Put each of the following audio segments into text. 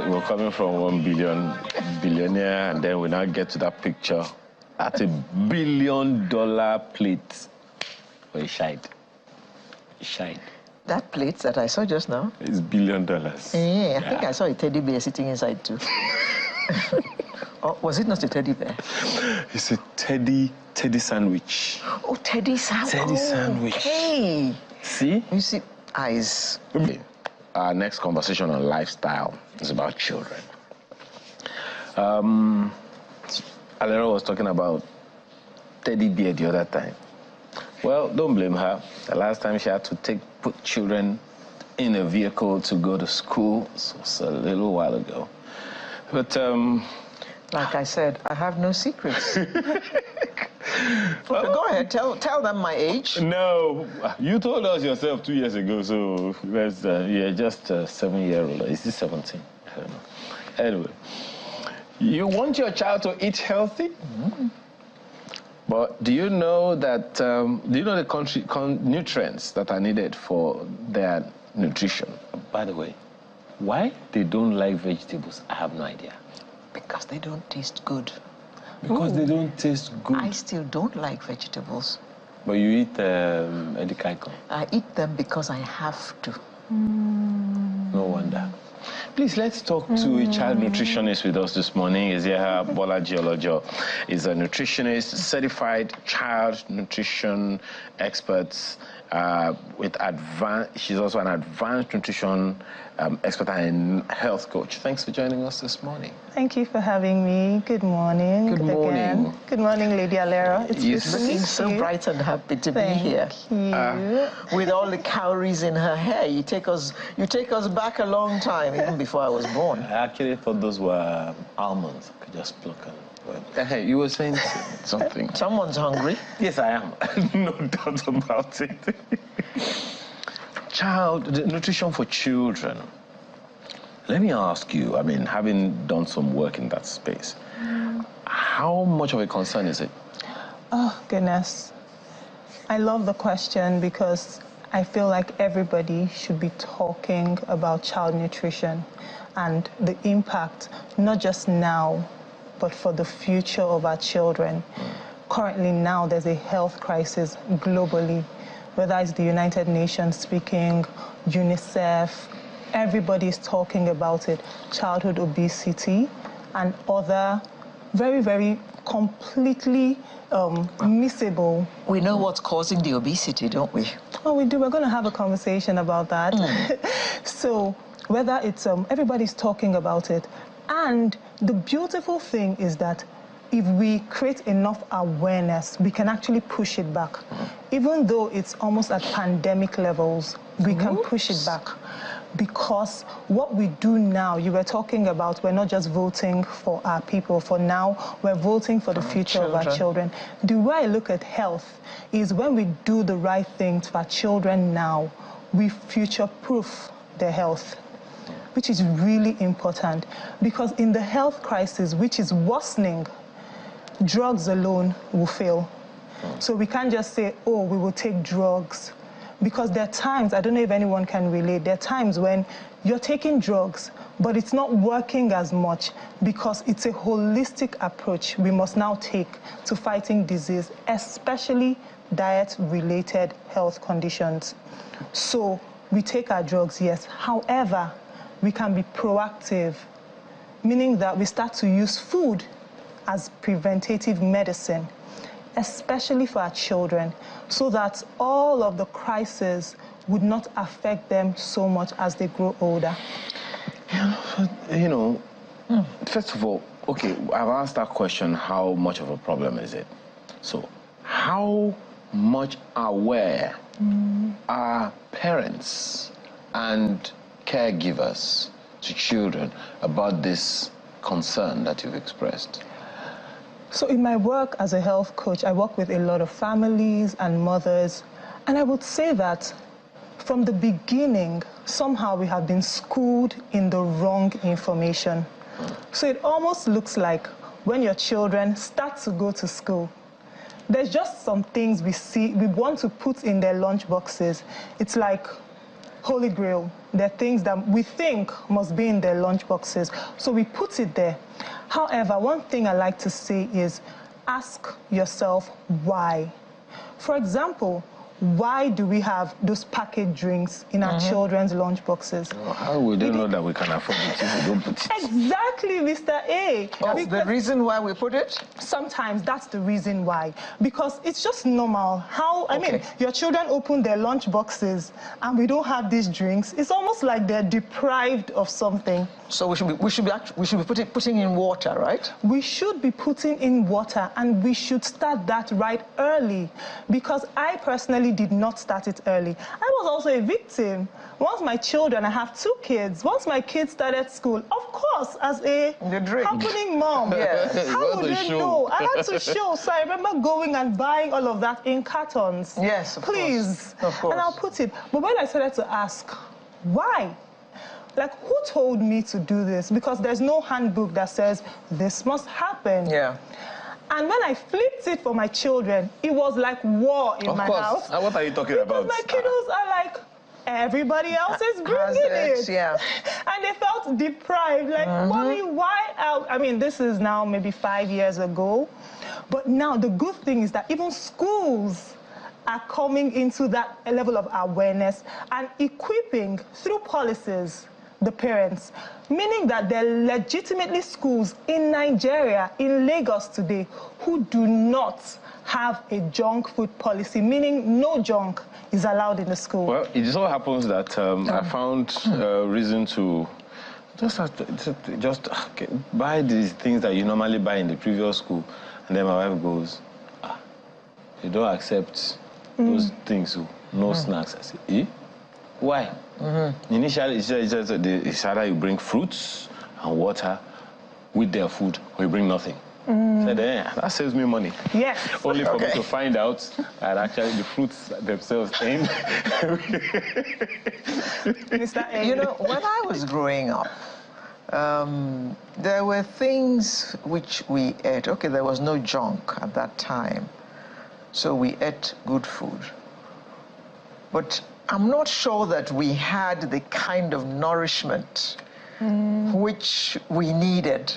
we're coming from 1 billion billionaire, and then we now get to that picture at $1 billion plate. Oh, he shied. He shied. That plate that I saw just now? It's $1 billion. Yeah, I think I saw a teddy bear sitting inside too. Or was it not a teddy bear? It's a teddy sandwich. Oh, teddy sandwich. Teddy sandwich. Okay. See? You see, eyes. Okay. Our next conversation on lifestyle is about children. Alera was talking about teddy bear the other time. Well, don't blame her. The last time she had to put children in a vehicle to go to school was a little while ago. But, like I said, I have no secrets. Go ahead, tell them my age. No, you told us yourself 2 years ago, so you're just a 7-year-old. Is this 17? I don't know. Anyway, you want your child to eat healthy? Mm-hmm. But do you know that, the nutrients that are needed for their nutrition? By the way, why they don't like vegetables, I have no idea. Because they don't taste good. Because they don't taste good? I still don't like vegetables. But you eat edikaiko? I eat them because I have to. No wonder. Please, let's talk to a child nutritionist with us this morning. Is here Bolaji Olojo. Is a nutritionist, certified child nutrition expert she's also an advanced nutrition expert and health coach. Thanks for joining us this morning. Thank you for having me. Good morning. Good morning. Again. Good morning, Lady Alera. It's looking so bright and happy to be here. Thank you. With all the calories in her hair, you take us back a long time, even before I was born. I actually thought those were almonds. I could just pluck them. Hey, you were saying something. Someone's hungry. Yes, I am. No doubt about it. Nutrition for children. Let me ask you, I mean, having done some work in that space, how much of a concern is it? Oh, goodness. I love the question because I feel like everybody should be talking about child nutrition and the impact, not just now, but for the future of our children. Currently now, there's a health crisis globally, whether it's the United Nations speaking, UNICEF, everybody's talking about it, childhood obesity, and other very, very completely missable. We know what's causing the obesity, don't we? Oh, we do. We're going to have a conversation about that. So whether it's, everybody's talking about it. And the beautiful thing is that if we create enough awareness, we can actually push it back. Even though it's almost at pandemic levels, we can push it back. Because what we do now, you were talking about, we're not just voting for our people. For now, we're voting for the future of our children. The way I look at health is when we do the right things for our children now, we future-proof their health, which is really important. Because in the health crisis, which is worsening, drugs alone will fail. So we can't just say, oh, we will take drugs. Because there are times, I don't know if anyone can relate, there are times when you're taking drugs, but it's not working as much because it's a holistic approach we must now take to fighting disease, especially diet-related health conditions. So we take our drugs, yes. However, we can be proactive, meaning that we start to use food as preventative medicine, especially for our children, so that all of the crises would not affect them so much as they grow older. First of all, okay, I've asked that question, how much of a problem is it? So, how much aware are parents and caregivers to children about this concern that you've expressed? So in my work as a health coach, I work with a lot of families and mothers, and I would say that from the beginning, somehow we have been schooled in the wrong information. So it almost looks like when your children start to go to school, there's just some things we want to put in their lunch boxes. It's like holy grail. They're things that we think must be in their lunch boxes. So we put it there. However, one thing I like to say is ask yourself why. For example, why do we have those packaged drinks in our children's lunch boxes? Well, how would they know that we can afford it if we don't put it? Exactly, Mr. A. That's the reason why we put it? Sometimes that's the reason why. Because it's just normal. I mean, your children open their lunch boxes and we don't have these drinks. It's almost like they're deprived of something. So we should be putting in water, right? We should be putting in water, and we should start that right early. Because I personally did not start it early. I was also a victim. Once my children, I have 2 kids, once my kids started school, of course, as a happening mom, how would they know? I had to show. So I remember going and buying all of that in cartons. Yes, of Please. Course. Of course. And I'll put it. But when I started to ask, why? Like, who told me to do this? Because there's no handbook that says this must happen. Yeah. And when I flipped it for my children, it was like war in my house. What are you talking about? Because my kiddos are like, everybody else is bringing it. Yeah. And they felt deprived. Like, Mommy, why? I mean, this is now maybe 5 years ago. But now the good thing is that even schools are coming into that level of awareness and equipping through policies the parents, meaning that there are legitimately schools in Nigeria, in Lagos today, who do not have a junk food policy, meaning no junk is allowed in the school. Well, it so happens that I found reason to just buy these things that you normally buy in the previous school, and then my wife goes, you don't accept those things, no snacks. I say, eh? Why? Initially, it's either you bring fruits and water with their food, or you bring nothing. Said, that saves me money. Yes. Only for me to find out that actually the fruits themselves ain't. Mr. A. You know, when I was growing up, there were things which we ate. Okay, there was no junk at that time, so we ate good food. But I'm not sure that we had the kind of nourishment which we needed.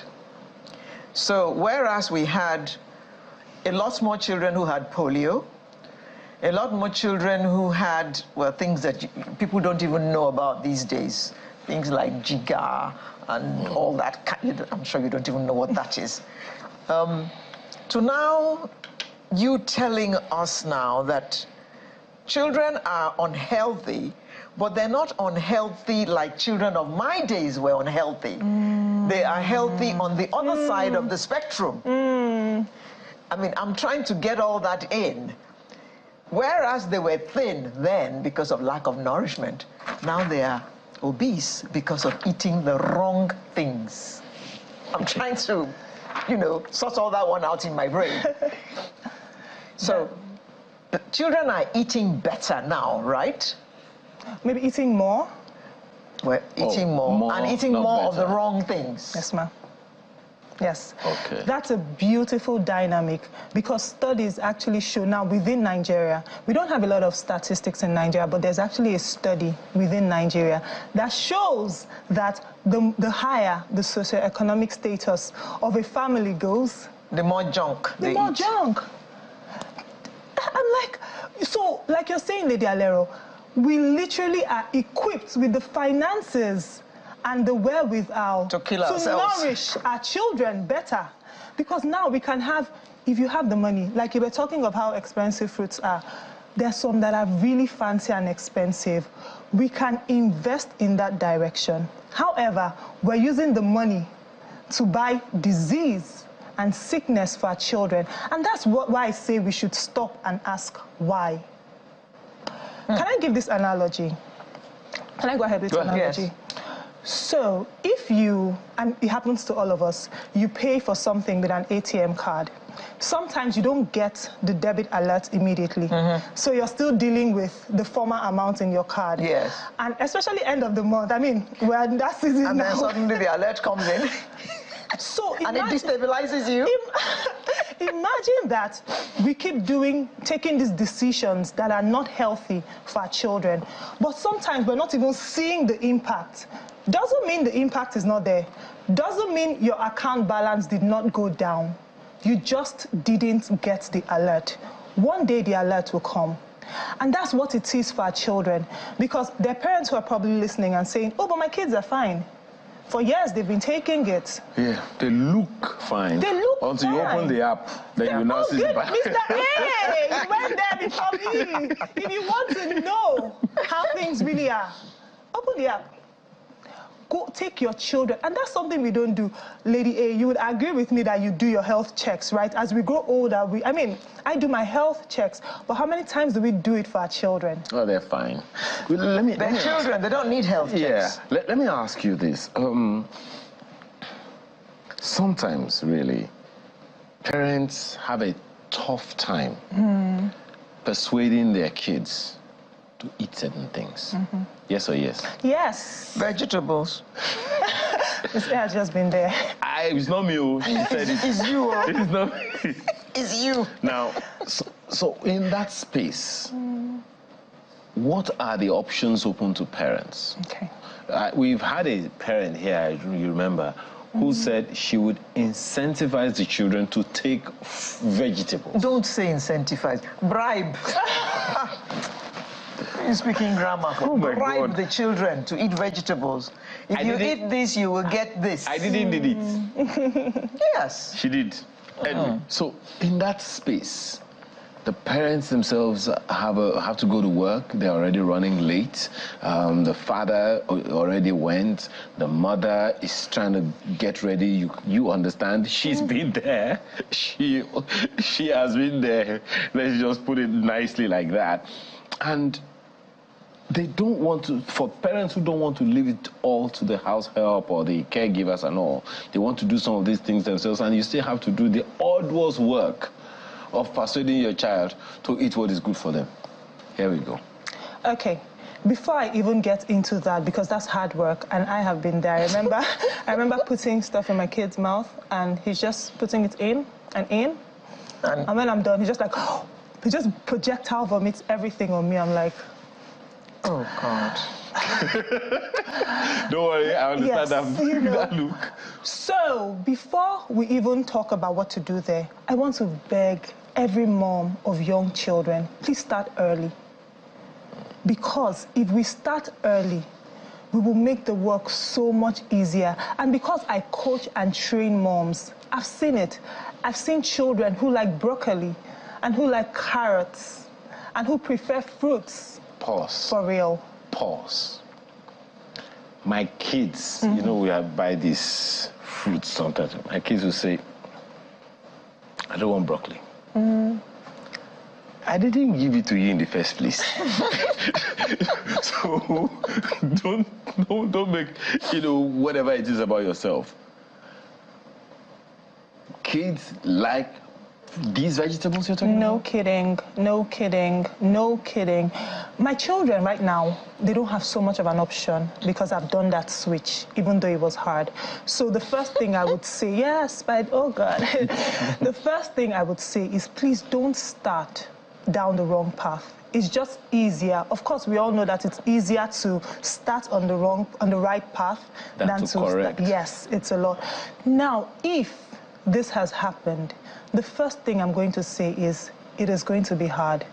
So whereas we had a lot more children who had polio, a lot more children who had, well, things that people don't even know about these days, things like Jiga and all that. I'm sure you don't even know what that is. To now, you telling us now that children are unhealthy, but they're not unhealthy like children of my days were unhealthy. They are healthy on the other side of the spectrum. I mean, I'm trying to get all that in. Whereas they were thin then because of lack of nourishment, now they are obese because of eating the wrong things. I'm trying to, sort all that one out in my brain. So, the children are eating better now, right? Maybe eating more? We're eating more and eating more of the wrong things. Yes, ma'am. Yes. Okay. That's a beautiful dynamic because studies actually show now within Nigeria, we don't have a lot of statistics in Nigeria, but there's actually a study within Nigeria that shows that the higher the socioeconomic status of a family goes, the more junk they eat. Junk. I'm like you're saying, Lady Alero, we literally are equipped with the finances and the wherewithal to kill ourselves, nourish our children better. Because now we can have, if you have the money, like you were talking of how expensive fruits are, there's some that are really fancy and expensive. We can invest in that direction. However, we're using the money to buy disease and sickness for our children. And that's why I say we should stop and ask why. Can I give this analogy? Can I go ahead with the analogy? Yes. So if you, and it happens to all of us, you pay for something with an ATM card. Sometimes you don't get the debit alert immediately. So you're still dealing with the former amount in your card. Yes. And especially end of the month. I mean, we're in that season now. And then suddenly the alert comes in. So and it destabilizes you. Imagine that we keep taking these decisions that are not healthy for our children, but sometimes we're not even seeing the impact. Doesn't mean the impact is not there. Doesn't mean your account balance did not go down. You just didn't get the alert. One day the alert will come. And that's what it is for our children, because their parents who are probably listening and saying, oh, but my kids are fine. For years, they've been taking it. Yeah, they look fine. They look until fine. You open the app, then you now see it back. Mr. A, you went there before me. If you want to know how things really are, open the app. Go take your children. And that's something we don't do. Lady A, you would agree with me that you do your health checks, right? As we grow older, I do my health checks, but how many times do we do it for our children? Oh, they're fine. They're children, they don't need health checks. Yeah, let me ask you this. Sometimes, really, parents have a tough time persuading their kids to eat certain things. Yes or yes? Yes. Vegetables. This has just been there. It's not me. She said it. It's you. It's not me. It's you. Now, so in that space, what are the options open to parents? Okay. We've had a parent here, you remember, who said she would incentivize the children to take vegetables. Don't say incentivize. Bribe. You're speaking grammar. Oh my Bribe God. the children to eat vegetables. If you eat this, you will get this. I didn't did it. Yes. She did. Anyway, so in that space, the parents themselves have to go to work. They're already running late. The father already went. The mother is trying to get ready. You understand? She's been there. She has been there. Let's just put it nicely like that. And they don't want to, for parents who don't want to leave it all to the house help or the caregivers and all, they want to do some of these things themselves, and you still have to do the arduous work of persuading your child to eat what is good for them. Here we go. Okay. Before I even get into that, because that's hard work, and I have been there. I remember putting stuff in my kid's mouth, and he's just putting it in and in. And when I'm done, he's just like, oh, he just projectile vomits everything on me. I'm like, oh, God. Don't worry, I understand that look. So, before we even talk about what to do there, I want to beg every mom of young children, please start early. Because if we start early, we will make the work so much easier. And because I coach and train moms, I've seen it. I've seen children who like broccoli and who like carrots and who prefer fruits. Pause. For real. Pause. My kids, you know, we buy these fruits sometimes. My kids will say, I don't want broccoli. I didn't give it to you in the first place. So don't make, whatever it is about yourself. Kids like these vegetables you're talking about? No kidding, no kidding, no kidding. My children right now, they don't have so much of an option because I've done that switch, even though it was hard. So the first thing I would say, yes, but oh God. The first thing I would say is please don't start down the wrong path. It's just easier. Of course, we all know that it's easier to start on the right path than to correct. Yes, it's a lot. Now, if this has happened, the first thing I'm going to say is it is going to be hard.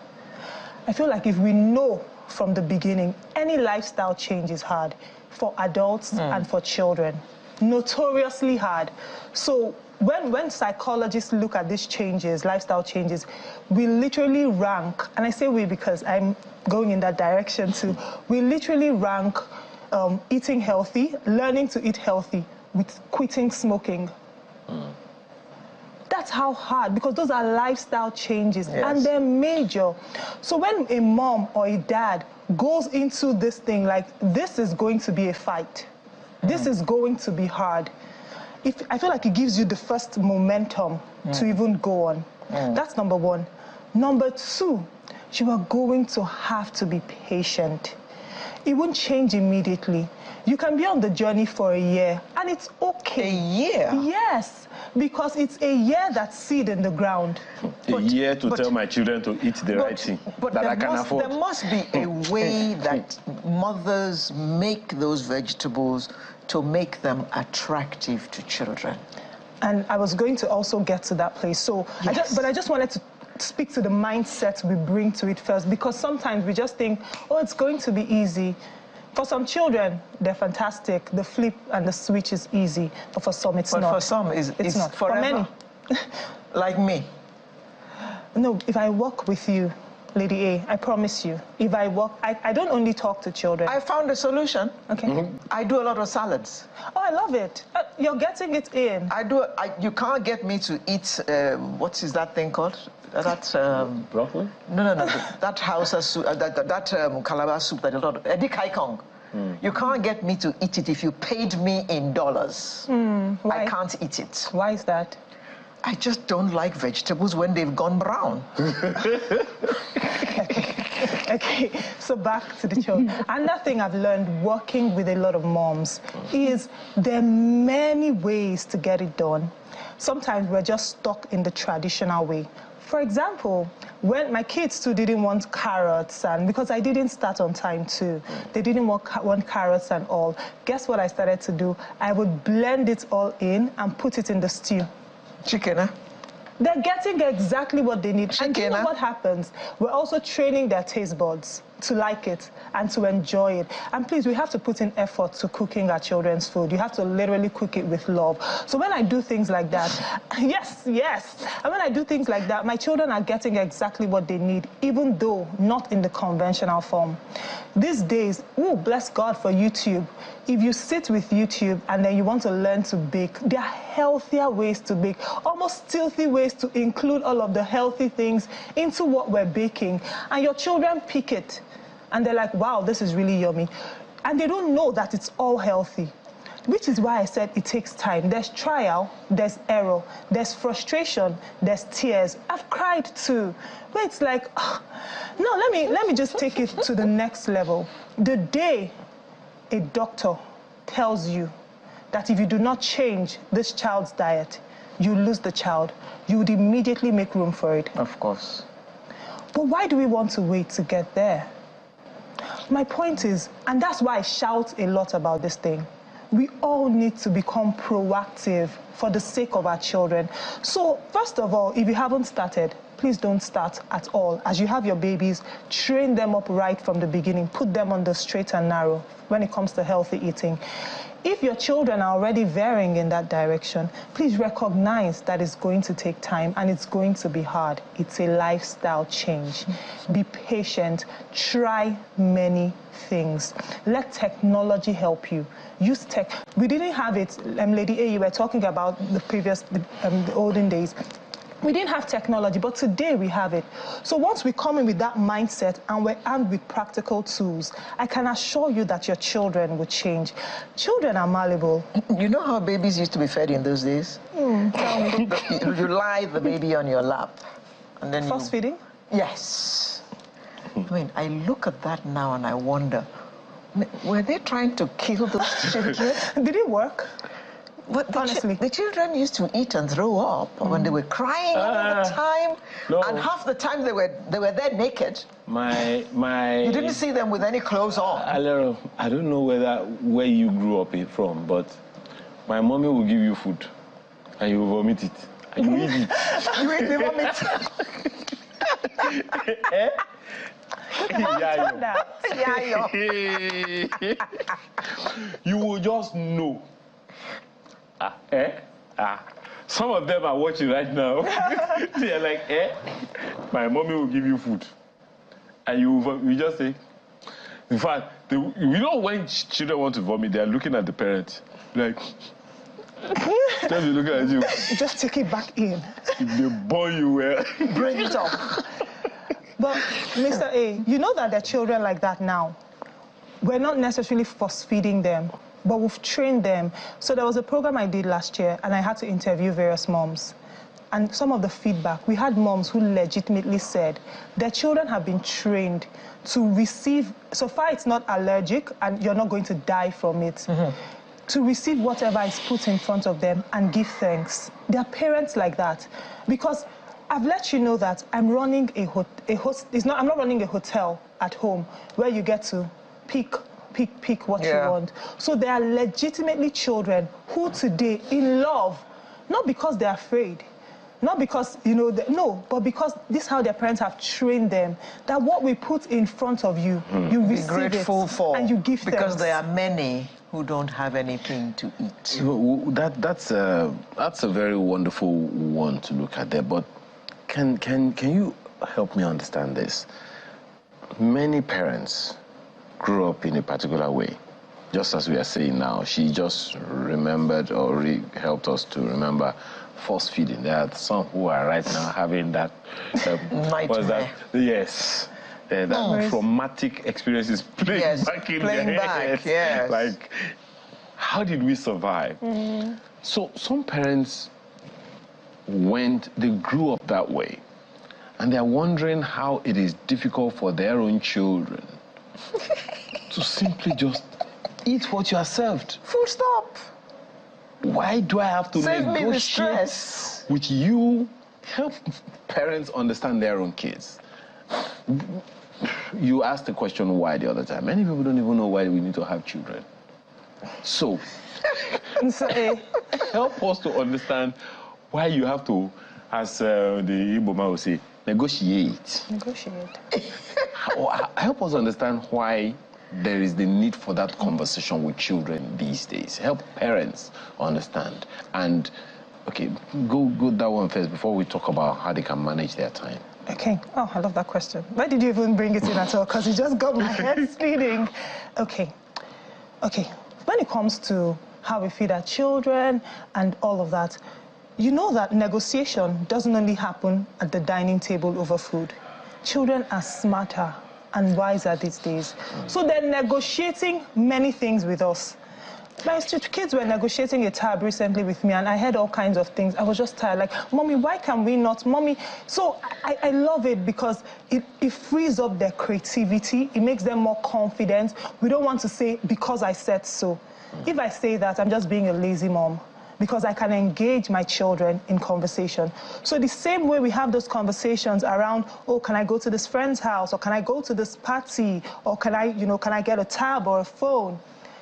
I feel like if we know from the beginning, any lifestyle change is hard for adults and for children. Notoriously hard. So when psychologists look at these changes, lifestyle changes, we literally rank, and I say we because I'm going in that direction too, we literally rank eating healthy, learning to eat healthy with quitting smoking. That's how hard, because those are lifestyle changes, and they're major. So when a mom or a dad goes into this thing like, this is going to be a fight, this is going to be hard, I feel like it gives you the first momentum to even go on. That's number one. Number two, you are going to have to be patient. It won't change immediately. You can be on the journey for a year, and it's okay. A year? Yes. Because it's a year that seed in the ground. A year to tell my children to eat the right thing that I can afford. There must be a way that mothers make those vegetables to make them attractive to children. And I was going to also get to that place. So, Yes. I just wanted to speak to the mindset we bring to it first, because sometimes we just think, oh, it's going to be easy. For some children, they're fantastic. The flip and the switch is easy, but for some, it's not. But for some, it's not. forever. For many. Like me. No, if I work with you, Lady A, I promise you, if I work, I don't only talk to children. I found a solution. Okay. I do a lot of salads. Oh, I love it. You're getting it in. You can't get me to eat, what is that thing called? That Broccoli? No. That Hausa soup, that Calabar soup that a lot of Eddie Kong. You can't get me to eat it if you paid me in dollars. Why? I can't eat it. Why is that? I just don't like vegetables when they've gone brown. Okay, so back to the children. Another thing I've learned working with a lot of moms is there are many ways to get it done. Sometimes we're just stuck in the traditional way. For example, when my kids too didn't want carrots, and because I didn't start on time too, they didn't want carrots and all. Guess what I started to do? I would blend it all in and put it in the stew. Chicken, huh? They're getting exactly what they need. And you know Chicken, what happens? We're also training their taste buds to like it and to enjoy it. And please, we have to put in effort to cooking our children's food. You have to literally cook it with love. So when I do things like that, yes. And when I do things like that, my children are getting exactly what they need, even though not in the conventional form. These days, bless God for YouTube. If you sit with YouTube and then you want to learn to bake, there are healthier ways to bake, almost stealthy ways to include all of the healthy things into what we're baking. And your children pick it. And they're like, wow, this is really yummy. And they don't know that it's all healthy, which is why I said it takes time. There's trial, there's error, there's frustration, there's tears. I've cried too. But it's like, no, let me just take it to the next level. The day a doctor tells you that if you do not change this child's diet, you lose the child, you would immediately make room for it. Of course. But why do we want to wait to get there? My point is, and that's why I shout a lot about this thing, we all need to become proactive for the sake of our children. So first of all, if you haven't started, please don't start at all. As you have your babies, train them up right from the beginning. Put them on the straight and narrow when it comes to healthy eating. If your children are already veering in that direction, please recognize that it's going to take time and it's going to be hard. It's a lifestyle change. Be patient. Try many things. Let technology help you. Use tech. We didn't have it, Lady A, you were talking about the olden days. We didn't have technology, but today we have it. So once we come in with that mindset and we're armed with practical tools, I can assure you that your children will change. Children are malleable. You know how babies used to be fed in those days? Tell me. You lie the baby on your lap. And then Force feeding? Yes. I mean, I look at that now and I wonder, were they trying to kill those children? Did it work? But honestly, the children used to eat and throw up when they were crying all the time, and half the time they were there naked. You didn't see them with any clothes on. I don't know where you grew up from, but my mommy will give you food, and you will vomit it, and you eat it. You eat the vomit. You will just know. Some of them are watching right now. They're like, my mommy will give you food. And you just say, in fact, we know when children want to vomit, they're looking at the parents. Like, just be looking at you. Just take it back in. If they burn you well. Bring it up. But, Mr. A, you know that there are children like that now. We're not necessarily force-feeding them, but we've trained them. So there was a program I did last year, and I had to interview various moms. And some of the feedback, we had moms who legitimately said their children have been trained to receive, so far it's not allergic, and you're not going to die from it. to receive whatever is put in front of them and give thanks. There are parents like that. Because I've let you know that I'm running I'm not running a hotel at home where you get to pick what you want. So there are legitimately children who today, in love, not because they're afraid, not because, no, but because this is how their parents have trained them, that what we put in front of you, you receive grateful for, and you give because thanks. there are many who don't have anything to eat. That's a very wonderful one to look at there, but can you help me understand this? Many parents grew up in a particular way. Just as we are saying now, she just remembered or helped us to remember force feeding. There are some who are right now having that nightmare. Yes. That traumatic experiences playing back in their heads. Yes. Like, how did we survive? So some parents they grew up that way, and they're wondering how it is difficult for their own children to simply just eat what you are served. Full stop. Why do I have to Save me the negotiate stress with you? Help parents understand their own kids. You asked the question why the other time. Many people don't even know why we need to have children. So, help us to understand why you have to, as the Igbo man will say, negotiate. Help us understand why there is the need for that conversation with children these days. Help parents understand. And, okay, go that one first before we talk about how they can manage their time. Okay. Oh, I love that question. Why did you even bring it in at all? Because it just got my head spinning. Okay. When it comes to how we feed our children and all of that, you know that negotiation doesn't only happen at the dining table over food. Children are smarter and wiser these days. So they're negotiating many things with us. My kids were negotiating a tab recently with me, and I heard all kinds of things. I was just tired, like, Mommy, why can we not? Mommy, so I love it because it frees up their creativity. It makes them more confident. We don't want to say, because I said so. If I say that, I'm just being a lazy mom, because I can engage my children in conversation. So the same way we have those conversations around, oh, can I go to this friend's house, or can I go to this party, or can I get a tab or a phone?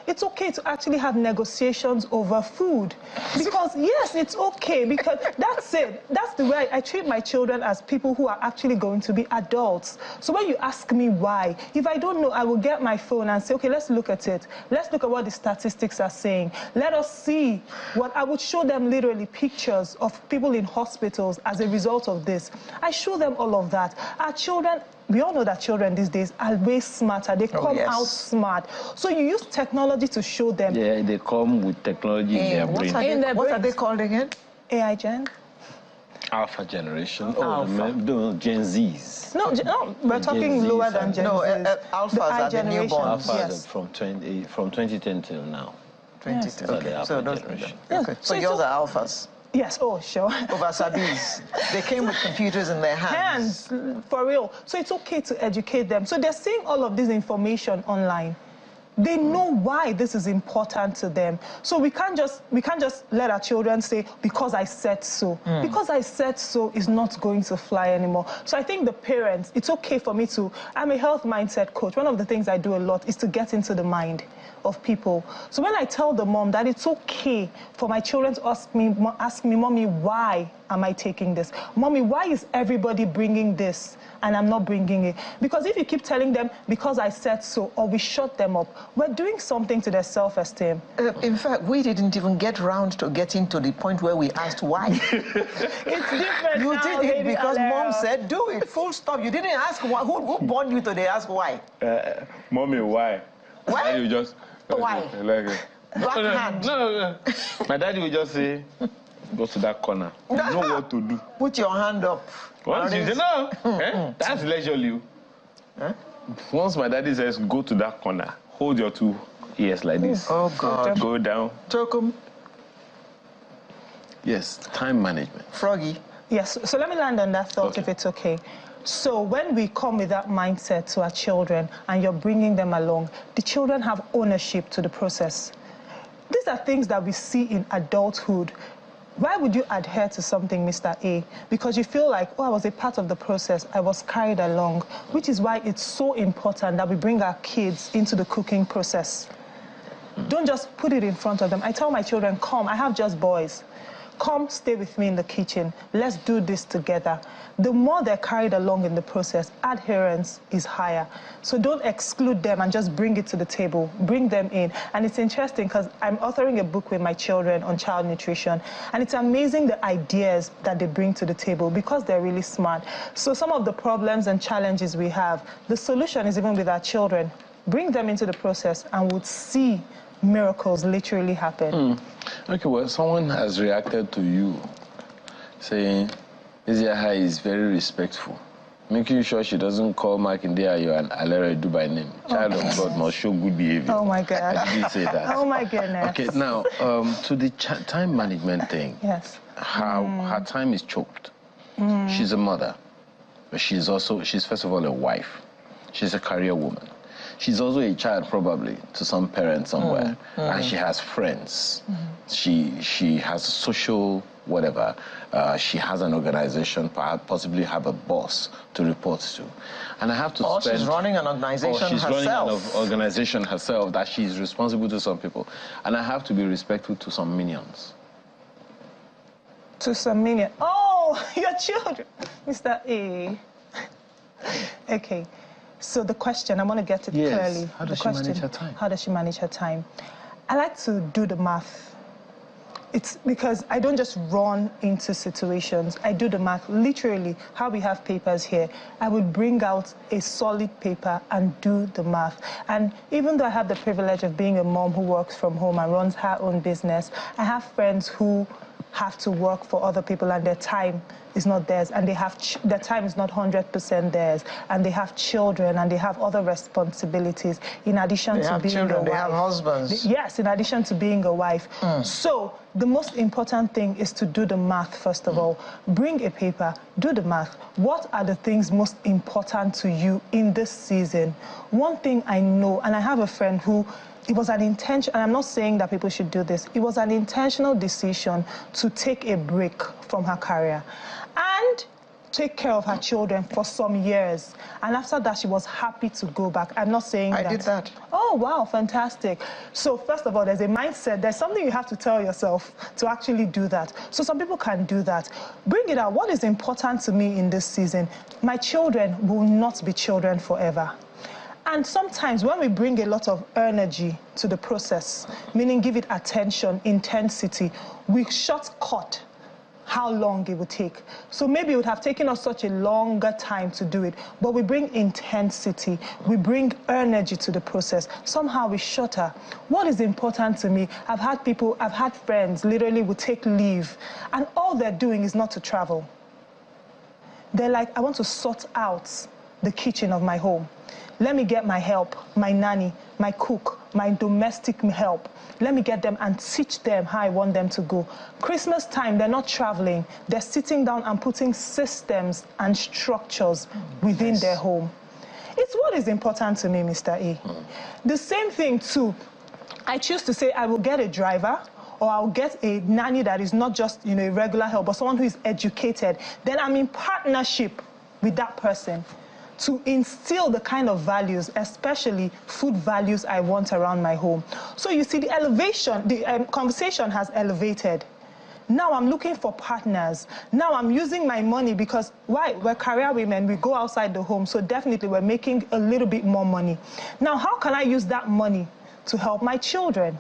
It's okay to actually have negotiations over food. Because, yes, it's okay, because that's it. That's the way I treat my children, as people who are actually going to be adults. So when you ask me why, if I don't know, I will get my phone and say, okay, let's look at it. Let's look at what the statistics are saying. Let us see what I would show them, literally pictures of people in hospitals as a result of this. I show them all of that. Our children, we all know that children these days are way smarter. They come out smart. So you use technology to show them. Yeah, they come with technology in their brain. What are they called again? AI Gen. Alpha generation. Oh, Gen Zs. No, we're talking lower than Gen Zs. No, alphas are the newborns. Alphas from 2010 till now. 2010. Okay. So those generation. So yours are alphas. Yes, oh, sure. Over Sabis. They came with computers in their hands. For real. So it's okay to educate them. So they're seeing all of this information online. They know why this is important to them. So we can't just let our children say, because I said so. Because I said so is not going to fly anymore. So I think the parents, it's okay for me to, I'm a health mindset coach. One of the things I do a lot is to get into the mind of people. So when I tell the mom that it's okay for my children to ask me, Mommy, why am I taking this? Mommy, why is everybody bringing this and I'm not bringing it? Because if you keep telling them, because I said so, or we shut them up, we're doing something to their self-esteem. In fact, we didn't even get round to getting to the point where we asked why. It's different You now, did it because Alera. Mom said, do it, full stop. You didn't ask why. Who born you to they ask why? Mommy, why? Why? And you just... Why? Black hand. No. My daddy will just say, go to that corner. You know what to do. Put your hand up. Once you say, no, that's leisurely. Once my daddy says, go to that corner, hold your two ears like this. Oh, God. Go down. Tokum. Yes, time management. Froggy. Yes, so let me land on that thought, Okay. if it's okay. So when we come with that mindset to our children and you're bringing them along, the children have ownership to the process. these are things that we see in adulthood. Why would you adhere to something, Mr. A? Because you feel like, oh, I was a part of the process, I was carried along, which is why it's so important that we bring our kids into the cooking process. Don't just put it in front of them. I tell my children, come, I have just boys. Come, stay with me in the kitchen. Let's do this together. The more they're carried along in the process, adherence is higher. So don't exclude them and just bring it to the table. Bring them in. And it's interesting because I'm authoring a book with my children on child nutrition. And it's amazing the ideas that they bring to the table because they're really smart. So some of the problems and challenges we have, the solution is even with our children. Bring them into the process and we'll see miracles literally happen. Okay, well, someone has reacted to you saying Eziaha is very respectful, making sure she doesn't call Makinde Ayo and Alere Edu by name. Child of God must show good behavior. Oh my God. I did say that. Oh my goodness. Okay, now to the time management thing. Yes. How her time is choked. She's a mother, but she's first of all a wife. She's a career woman. She's also a child, probably, to some parent somewhere. And she has friends. She has social whatever. She has an organization, possibly have a boss to report to. And I have to spend... she's running an organization herself. She's running an organization herself that she's responsible to some people. And I have to be respectful to some minions. To some minions. Oh, your children. Mr. A. Okay. So the question, I want to get it clearly. How does she manage her time? How does she manage her time? I like to do the math. It's because I don't just run into situations. I do the math. Literally, how we have papers here, I would bring out a solid paper and do the math. And even though I have the privilege of being a mom who works from home and runs her own business, I have friends who have to work for other people and their time is not theirs, and their time is not 100% theirs, and they have children and they have other responsibilities in addition to being a wife. They have husbands. Yes, in addition to being a wife. So the most important thing is to do the math first of all. Bring a paper, do the math. What are the things most important to you in this season? One thing I know, and I have a friend who it was an intention, and I'm not saying that people should do this, it was an intentional decision to take a break from her career and take care of her children for some years. And after that, she was happy to go back. I'm not saying that. I did that. Oh, wow, fantastic. So first of all, there's a mindset. There's something you have to tell yourself to actually do that. So some people can do that. Bring it out. What is important to me in this season? My children will not be children forever. And sometimes when we bring a lot of energy to the process, meaning give it attention, intensity, we shortcut how long it would take. So maybe it would have taken us such a longer time to do it, but we bring intensity, we bring energy to the process. Somehow we shorter. What is important to me? I've had friends literally would take leave, and all they're doing is not to travel. They're like, I want to sort out the kitchen of my home. Let me get my help, my nanny, my cook, my domestic help. Let me get them and teach them how I want them to go. Christmas time, they're not traveling. They're sitting down and putting systems and structures within their home. It's what is important to me, Mr. A. The same thing too, I choose to say I will get a driver, or I'll get a nanny that is not just, a regular help, but someone who is educated. Then I'm in partnership with that person to instill the kind of values, especially food values I want around my home. So you see, the elevation, the conversation has elevated. Now I'm looking for partners. Now I'm using my money because, why? We're career women, we go outside the home, so definitely we're making a little bit more money. Now, how can I use that money to help my children?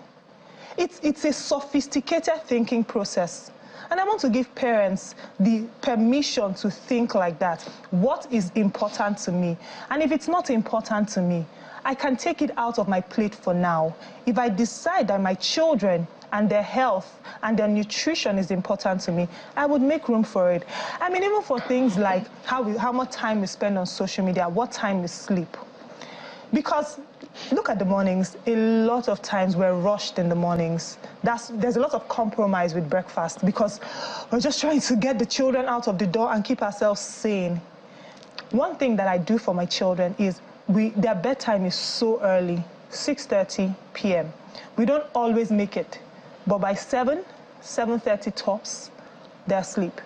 It's a sophisticated thinking process. And I want to give parents the permission to think like that. What is important to me? And if it's not important to me, I can take it out of my plate for now. If I decide that my children and their health and their nutrition is important to me, I would make room for it. I mean, even for things like how much time we spend on social media, what time we sleep. Because look at the mornings. A lot of times we're rushed in the mornings. There's a lot of compromise with breakfast because we're just trying to get the children out of the door and keep ourselves sane. One thing that I do for my children is their bedtime is so early, 6:30 p.m. We don't always make it, but by 7:30 tops, they're asleep.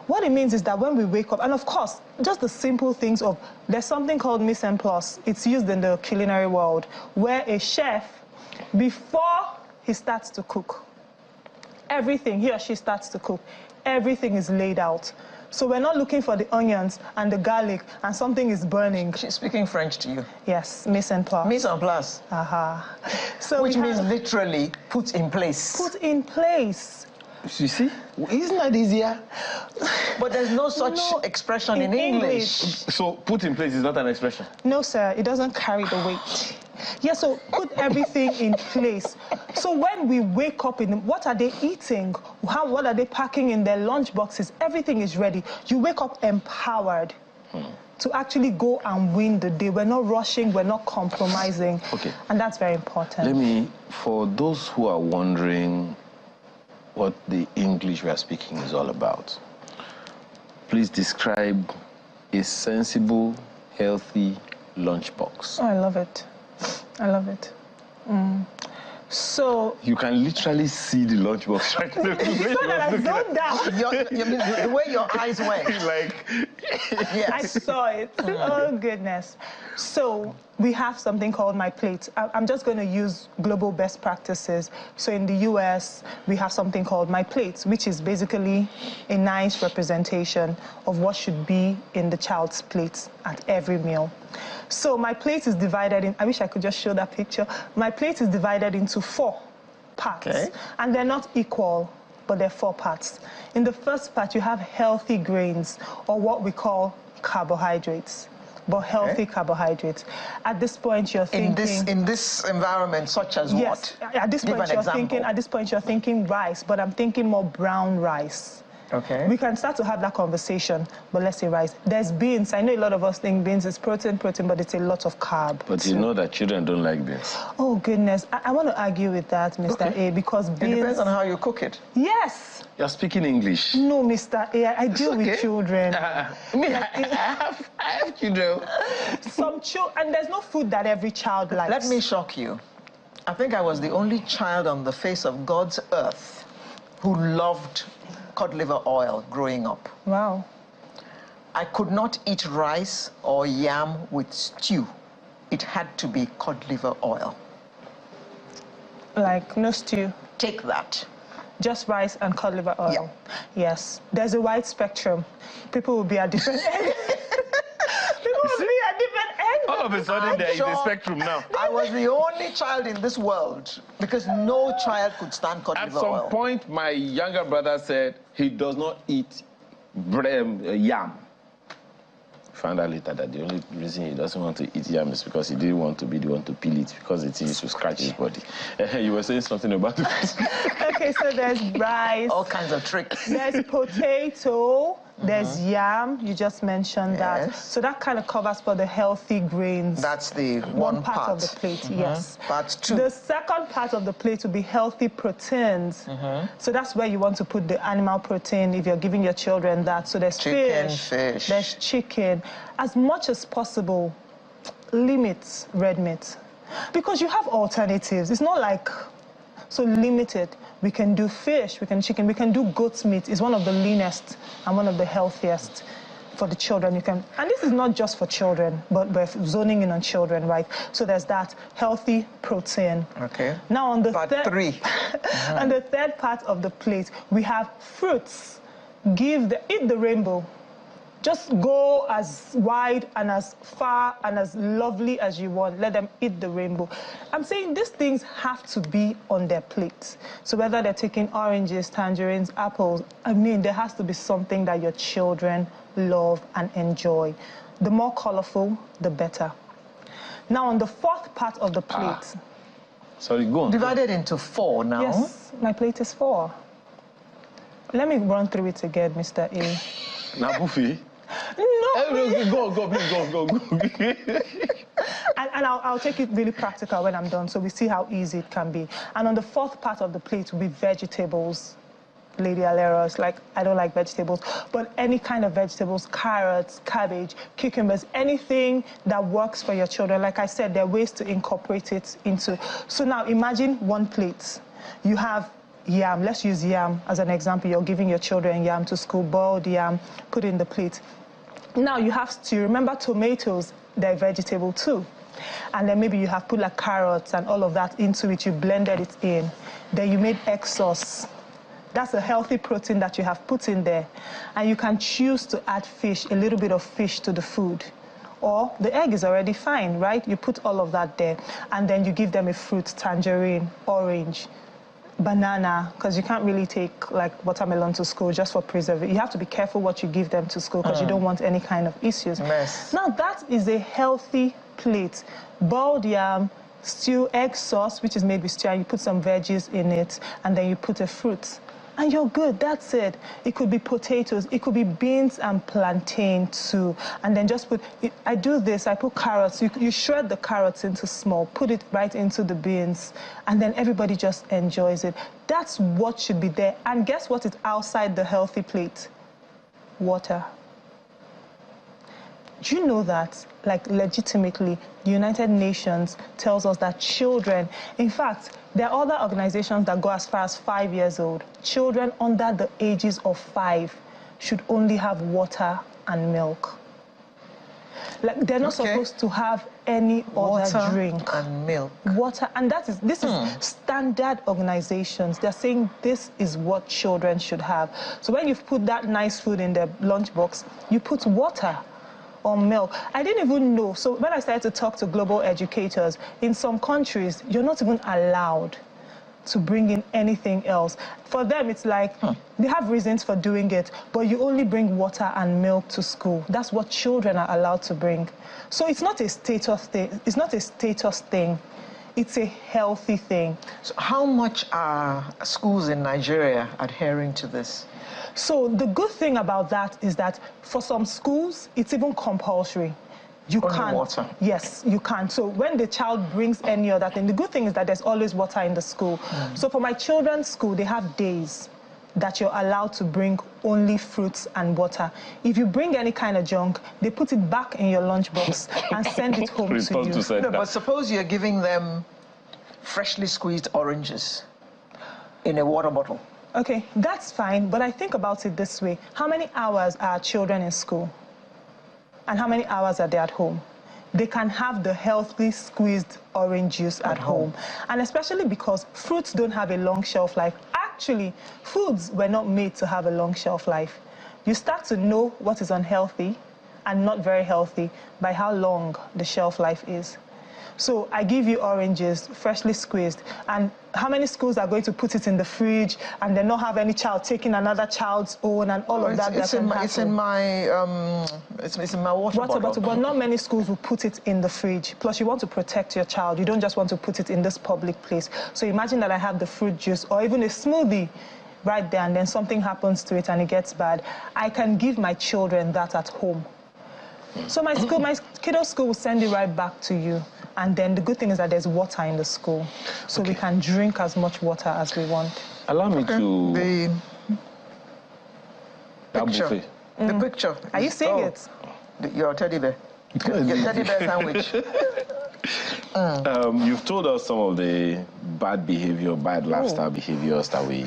What it means is that when we wake up, and of course, just the simple things of, there's something called mise en place. It's used in the culinary world, where a chef, before he starts to cook, everything, he or she starts to cook, everything is laid out. So we're not looking for the onions and the garlic and something is burning. She's speaking French to you. Yes, mise en place. Mise en place. Aha. So Which means literally put in place. put in place. You see? Isn't that easier? But there's no such expression in English. So put in place is not an expression. No, sir, it doesn't carry the weight. Yeah, so put everything in place. So when we wake up, what are they eating? What are they packing in their lunch boxes? Everything is ready. You wake up empowered to actually go and win the day. We're not rushing, we're not compromising. Okay. And that's very important. Let me, for those who are wondering what the English we are speaking is all about, please describe a sensible, healthy lunchbox. Oh, I love it. I love it. So You can literally see the lunchbox right now. so that I zoned out. You mean the way your eyes went? Like, I Yes. saw it. Oh, goodness. So we have something called My Plate. I'm just going to use global best practices. So in the US, we have something called My Plate, which is basically a nice representation of what should be in the child's plate at every meal. So My Plate is divided in, I wish I could just show that picture. My Plate is divided into 4 parts. Okay. And they're not equal, but they're 4 parts. In the first part, you have healthy grains, or what we call carbohydrates, but healthy carbohydrates. At this point, you're thinking... In this environment, such as Yes, what? at this Give point an you're example. thinking. At this point, you're thinking rice, but I'm thinking more brown rice. Okay. We can start to have that conversation, but let's say rice. There's beans. I know a lot of us think beans is protein, but it's a lot of carb. But you know that children don't like beans. Oh goodness, I want to argue with that, Mr. A, because It beans. depends on how you cook it. Yes. You're speaking English. No, Mr. A, I deal with children. I have children. And there's no food that every child likes. Let me shock you. I think I was the only child on the face of God's earth who loved cod liver oil growing up. Wow. I could not eat rice or yam with stew. It had to be cod liver oil. Like no stew. Take that. Just rice and cod liver oil. Yeah. Yes. There's a wide spectrum. People will be at different ends. People will be at different ends. All of a sudden, I'm there is a sure spectrum now. I was the only child in this world because no child could stand cod At liver some oil. point, my younger brother said he does not eat yam. Found out later that the only reason he doesn't want to eat yam is because he didn't want to be the one to peel it because it used to scratch his body. You were saying something about it. Okay, so there's rice. All kinds of tricks. There's potato. There's yam. You just mentioned that. Yes. So that kind of covers for the healthy grains. That's the one part of the plate, yes. Part 2. The second part of the plate will be healthy proteins. So that's where you want to put the animal protein if you're giving your children that. So there's Chicken, fish, fish. there's chicken. As much as possible, limit red meat. Because you have alternatives. It's not like so limited. We can do fish, we can chicken, we can do goat's meat. It's one of the leanest and one of the healthiest for the children. You can, and this is not just for children, but we're zoning in on children, right? So there's that healthy protein. Okay. Now on the Part 3. on the third part of the plate, we have fruits. Eat the rainbow. Just go as wide and as far and as lovely as you want. Let them eat the rainbow. I'm saying these things have to be on their plates. So whether they're taking oranges, tangerines, apples, I mean, there has to be something that your children love and enjoy. The more colorful, the better. Now on the fourth part of the plate. Sorry, go on. Divided into 4 now. Yes, my plate is 4. Let me run through it again, Mr. A. Now, buffet. No. Go, please, go. And I'll take it really practical when I'm done, so we see how easy it can be. And on the fourth part of the plate will be vegetables. Lady Aleros, like I don't like vegetables, but any kind of vegetables, carrots, cabbage, cucumbers, anything that works for your children. Like I said, there are ways to incorporate it into. So now imagine one plate. You have yam. Let's use yam as an example. You're giving your children yam to school, boiled yam, put in the plate. Now you have to remember tomatoes, they're vegetable too. And then maybe you have put like carrots and all of that into it, you blended it in. Then you made egg sauce. That's a healthy protein that you have put in there. And you can choose to add fish, a little bit of fish to the food. Or the egg is already fine, right? You put all of that there. And then you give them a fruit, tangerine, orange, banana, because you can't really take like watermelon to school just for preservation. You have to be careful what you give them to school because you don't want any kind of issues. Mess. Now that is a healthy plate. Boiled yam, stew, egg sauce, which is made with stew, and you put some veggies in it, and then you put a fruit. And you're good, that's it. It could be potatoes, it could be beans and plantain too. And then just put, I do this, I put carrots. You shred the carrots into small, put it right into the beans, and then everybody just enjoys it. That's what should be there. And guess what is outside the healthy plate? Water. Do you know that, like legitimately, the United Nations tells us that children, in fact, there are other organizations that go as far as 5 years old. Children under the ages of 5 should only have water and milk. Like they're not supposed to have any other drink. And milk. Water, and this is standard organizations. They're saying this is what children should have. So when you've put that nice food in their lunchbox, you put water or milk. I didn't even know. So when I started to talk to global educators, in some countries, you're not even allowed to bring in anything else. For them, it's like, they have reasons for doing it, but you only bring water and milk to school. That's what children are allowed to bring. So it's not a status thing. It's not a status thing. It's a healthy thing. So how much are schools in Nigeria adhering to this? So the good thing about that is that for some schools, it's even compulsory. You can't. Water. Yes, you can. So when the child brings any other thing, the good thing is that there's always water in the school. So for my children's school, they have days that you're allowed to bring only fruits and water. If you bring any kind of junk, they put it back in your lunchbox and send it home to you. No, but suppose you're giving them freshly squeezed oranges in a water bottle. Okay, that's fine, but I think about it this way. How many hours are children in school? And how many hours are they at home? They can have the healthy squeezed orange juice at home. And especially because fruits don't have a long shelf life. Actually, foods were not made to have a long shelf life. You start to know what is unhealthy and not very healthy by how long the shelf life is. So I give you oranges, freshly squeezed, and how many schools are going to put it in the fridge and then not have any child taking another child's own and all of that? It's in my water bottle. But not many schools will put it in the fridge. Plus, you want to protect your child. You don't just want to put it in this public place. So imagine that I have the fruit juice or even a smoothie right there, and then something happens to it and it gets bad. I can give my children that at home. So my kiddo school will send it right back to you. And then the good thing is that there's water in the school. So we can drink as much water as we want. Allow me to... The picture. Are you seeing it? Your teddy bear. Your teddy bear sandwich. You've told us some of the bad behavior, bad lifestyle behaviors that we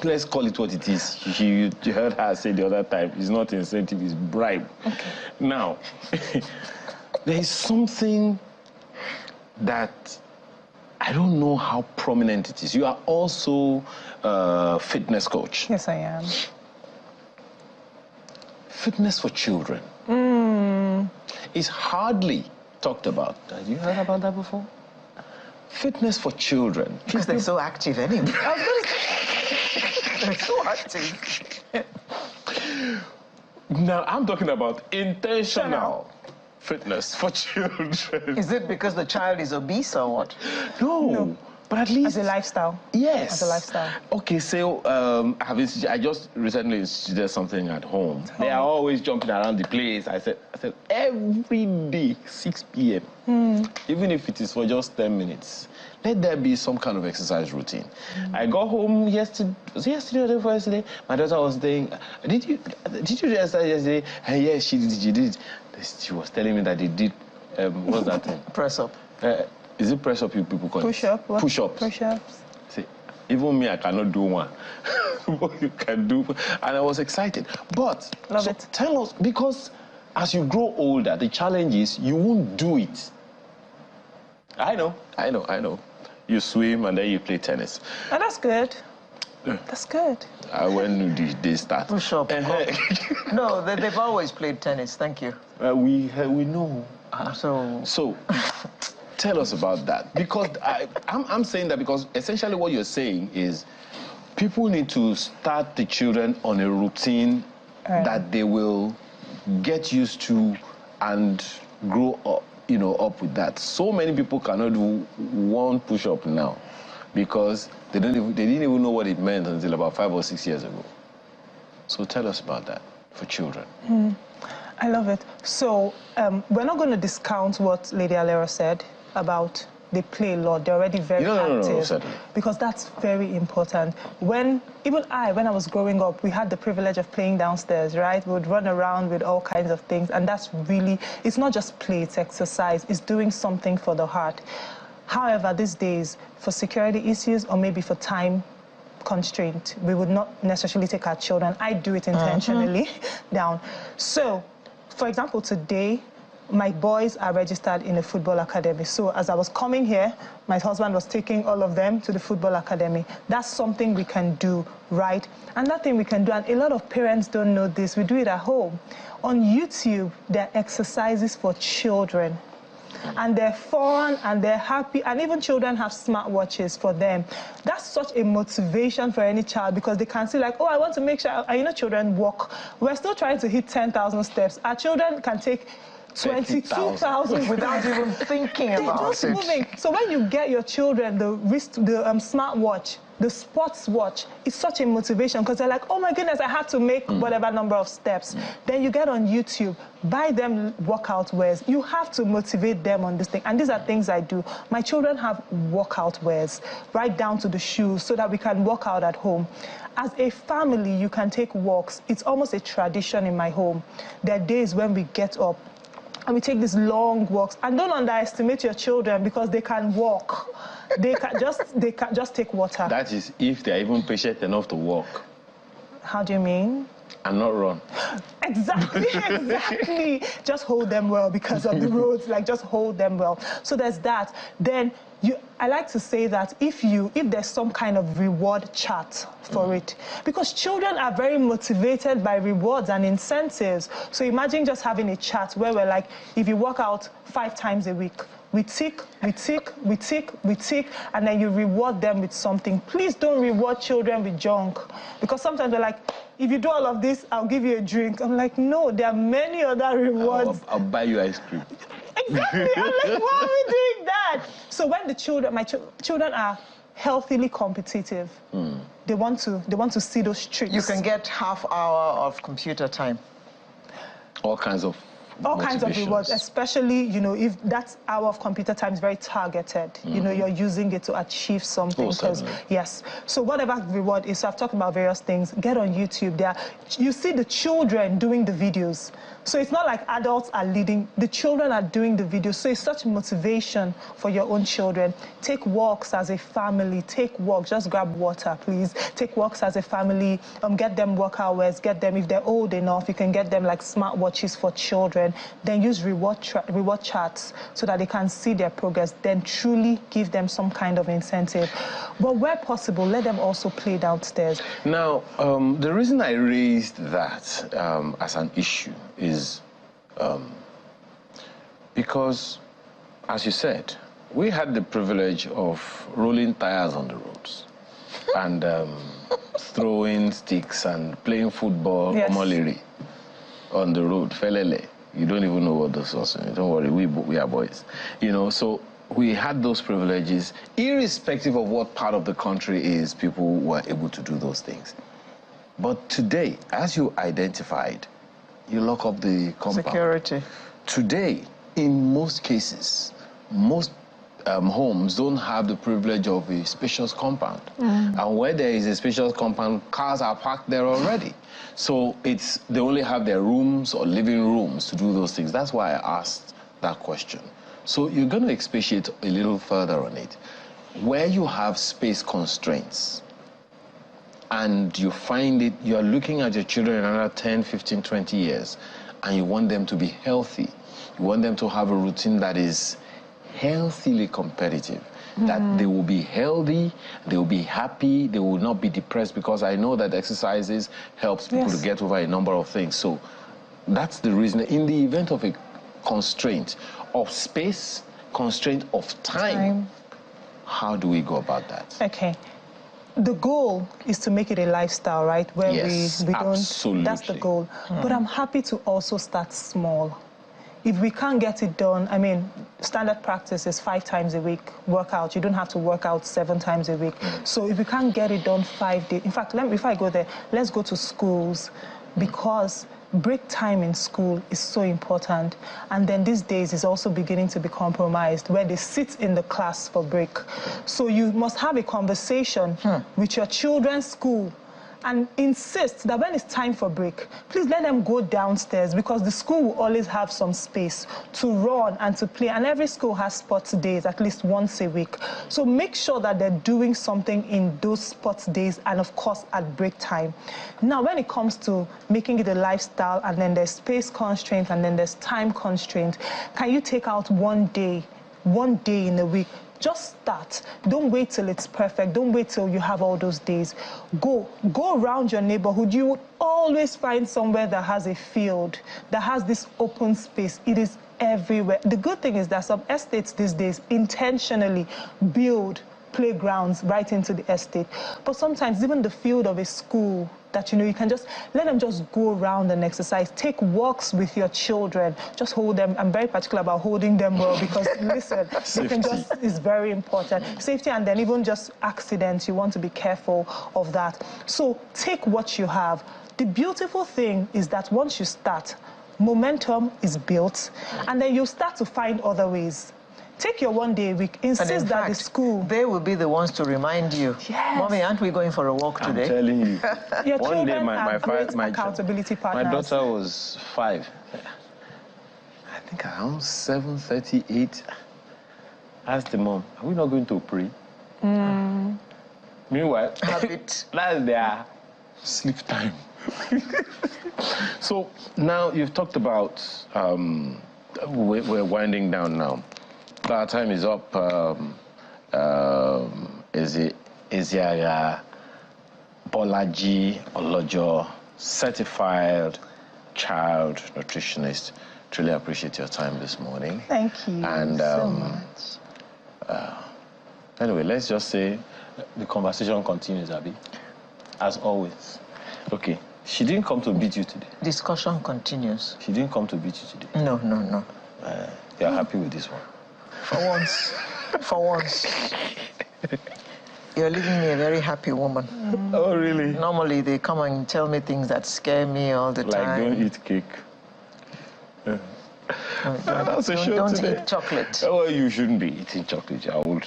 let's call it what it is. You heard her say the other time, it's not incentive, it's bribe. Okay. Now, there is something that I don't know how prominent it is. You are also a fitness coach. Yes, I am. Fitness for children is hardly talked about. Have you heard about that before? Fitness for children. Because they're so active anyway. They're so active. Now, I'm talking about intentional fitness for children. Is it because the child is obese or what? No. But at least... As a lifestyle. Yes. As a lifestyle. Okay, so I just recently instituted something at home. They are always jumping around the place. I said every day, 6 p.m., even if it is for just 10 minutes, let there be some kind of exercise routine. I got home yesterday, was it yesterday or the day before yesterday? My daughter was saying, did you do exercise yesterday? And yes, she did. She was telling me that they did, what's that thing? Press up. Is it press up you people call it? Push-up. Push-ups. Push-ups. See, even me, I cannot do one. What you can do. And I was excited. But Love it. Tell us, because as you grow older, the challenge is you won't do it. I know. You swim and then you play tennis. Oh, that's good. That's good. When did they start? Push up. No, they've always played tennis. Thank you. We know. So Tell us about that. Because I'm saying that because essentially what you're saying is people need to start the children on a routine that they will get used to and grow up, up with that. So many people cannot do one push-up now because they didn't even know what it meant until about 5 or 6 years ago. So tell us about that for children. I love it. So we're not going to discount what Lady Alera said about they play a lot. They're already very active. No, certainly. Because that's very important. When I was growing up, we had the privilege of playing downstairs, right? We would run around with all kinds of things. And that's really, it's not just play, it's exercise. It's doing something for the heart. However, these days, for security issues or maybe for time constraint, we would not necessarily take our children. I do it intentionally down. So, for example, today, my boys are registered in a football academy. So as I was coming here, my husband was taking all of them to the football academy. That's something we can do, right? Another thing we can do, and a lot of parents don't know this, we do it at home. On YouTube, there are exercises for children. And they're fun and they're happy, and even children have smartwatches for them. That's such a motivation for any child because they can see like, oh, I want to make sure, children walk. We're still trying to hit 10,000 steps. Our children can take 22,000 without even thinking about it. Moving. So when you get your children the smartwatch, the sports watch, it's such a motivation because they're like, oh my goodness, I have to make whatever number of steps. Then you get on YouTube, buy them workout wears. You have to motivate them on this thing. And these are things I do. My children have workout wears, right down to the shoes, so that we can work out at home. As a family, you can take walks. It's almost a tradition in my home. There are days when we get up and we take these long walks. And don't underestimate your children because they can walk. They can just take water. That is if they're even patient enough to walk. How do you mean? And not run. Exactly. Just hold them well because of the roads. Like, just hold them well. So there's that. Then I like to say that if there's some kind of reward chart for it, because children are very motivated by rewards and incentives. So imagine just having a chart where we're like, if you work out 5 times a week, we tick, and then you reward them with something. Please don't reward children with junk. Because sometimes they're like, if you do all of this, I'll give you a drink. I'm like, no, there are many other rewards. I'll buy you ice cream. Exactly. I'm like, why are we doing that? So when my children are healthily competitive, they want to see those tricks. You can get half hour of computer time. All kinds of rewards, especially, if that hour of computer time is very targeted. You're using it to achieve something. Yes. So whatever reward is, so I've talked about various things. Get on YouTube. You see the children doing the videos. So it's not like adults are leading. The children are doing the videos. So it's such motivation for your own children. Take walks as a family. Take walks. Just grab water, please. Take walks as a family. Get them workout wears. Get them, if they're old enough, you can get them like smartwatches for children. Then use reward charts so that they can see their progress. Then truly give them some kind of incentive. But where possible, let them also play downstairs. Now, the reason I raised that as an issue is because, as you said, we had the privilege of rolling tires on the roads and throwing sticks and playing football, omoliri, on the road, felele. You don't even know what those are. Don't worry, we are boys. So we had those privileges, irrespective of what part of the country is, people were able to do those things. But today, as you identified, you lock up the compound. Security. Today, in most cases, most homes don't have the privilege of a spacious compound. And where there is a spacious compound, cars are parked there already. So they only have their rooms or living rooms to do those things. That's why I asked that question. So you're going to expatiate a little further on it. Where you have space constraints and you find it, you're looking at your children in another 10, 15, 20 years, and you want them to be healthy. You want them to have a routine that is healthily competitive, that they will be healthy, they will be happy, they will not be depressed, because I know that exercises helps people to get over a number of things. So that's the reason. In the event of a constraint of space, constraint of time, how do we go about that? Okay. The goal is to make it a lifestyle, right? Where we don't, absolutely. That's the goal. But I'm happy to also start small. If we can't get it done, I mean, standard practice is 5 times a week workout. You don't have to work out 7 times a week. So if we can't get it done 5 days, in fact, before I go there, let's go to schools, because break time in school is so important. And then these days is also beginning to be compromised, where they sit in the class for break. So you must have a conversation with your children's school and insist that when it's time for break, please let them go downstairs, because the school will always have some space to run and to play. And every school has sports days at least once a week. So make sure that they're doing something in those sports days, and of course at break time. Now, when it comes to making it a lifestyle, and then there's space constraint, and then there's time constraint, can you take out one day in a week? Just start. Don't wait till it's perfect. Don't wait till you have all those days. Go around your neighborhood. You would always find somewhere that has a field, that has this open space. It is everywhere. The good thing is that some estates these days intentionally build playgrounds right into the estate. But sometimes even the field of a school, that you can just let them just go around and exercise. Take walks with your children. Just hold them. I'm very particular about holding them well, because listen, they can just, it's very important. Safety, and then even just accidents, you want to be careful of that. So take what you have. The beautiful thing is that once you start, momentum is built, and then you start to find other ways. Take your one day a week. Insist that the school... They will be the ones to remind you. Yes. Mommy, aren't we going for a walk today? I'm telling you. Your one day my accountability partners. My daughter was 5. I think around 7:38. Asked the mom, are we not going to pray? Meanwhile, Habit. that's their sleep time. So now you've talked about, we're winding down now. Our time is up. Eziaga Bolaji Olojo, certified child nutritionist. Truly appreciate your time this morning. Thank you so much. Anyway, let's just say the conversation continues, Abby, as always. Okay, she didn't come to beat you today. Discussion continues. She didn't come to beat you today. No. You're happy with this one? For once. You're leaving me a very happy woman. Oh, really? Normally, they come and tell me things that scare me all the time. Like, don't eat cake. That's a show Don't today. eat chocolate. Oh, well, you shouldn't be eating chocolate. I would.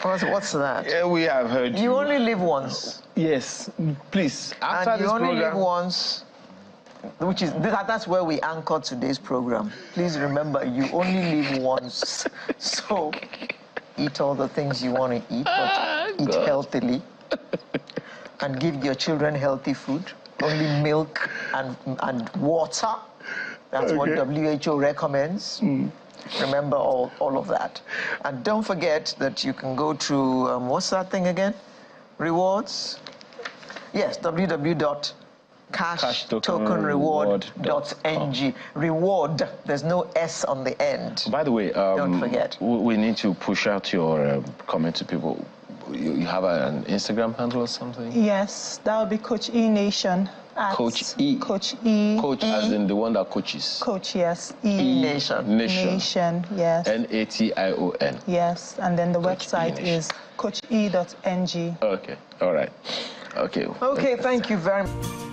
What's that? Yeah, we have heard you. You only live once. Yes, please. After And you this only program, live once, which is, that's where we anchor today's program. Please remember, you only live once. So eat all the things you want to eat, but eat healthily. And give your children healthy food. Only milk and water. That's what WHO recommends. Remember all of that. And don't forget that you can go to, what's that thing again? Rewards? Yes, www.cashtokenreward.ng. Reward, there's no S on the end. by the way, Don't forget. We need to push out your comment to people. You have an Instagram handle or something? Yes, that would be Coach E Nation. Coach E. Coach E. Coach as in the one that coaches. Coach, yes. E. Nation. Nation, yes. Nation. Yes, and then the Coach website E is coache.ng. Okay, all right. Okay. Okay, thank you very much.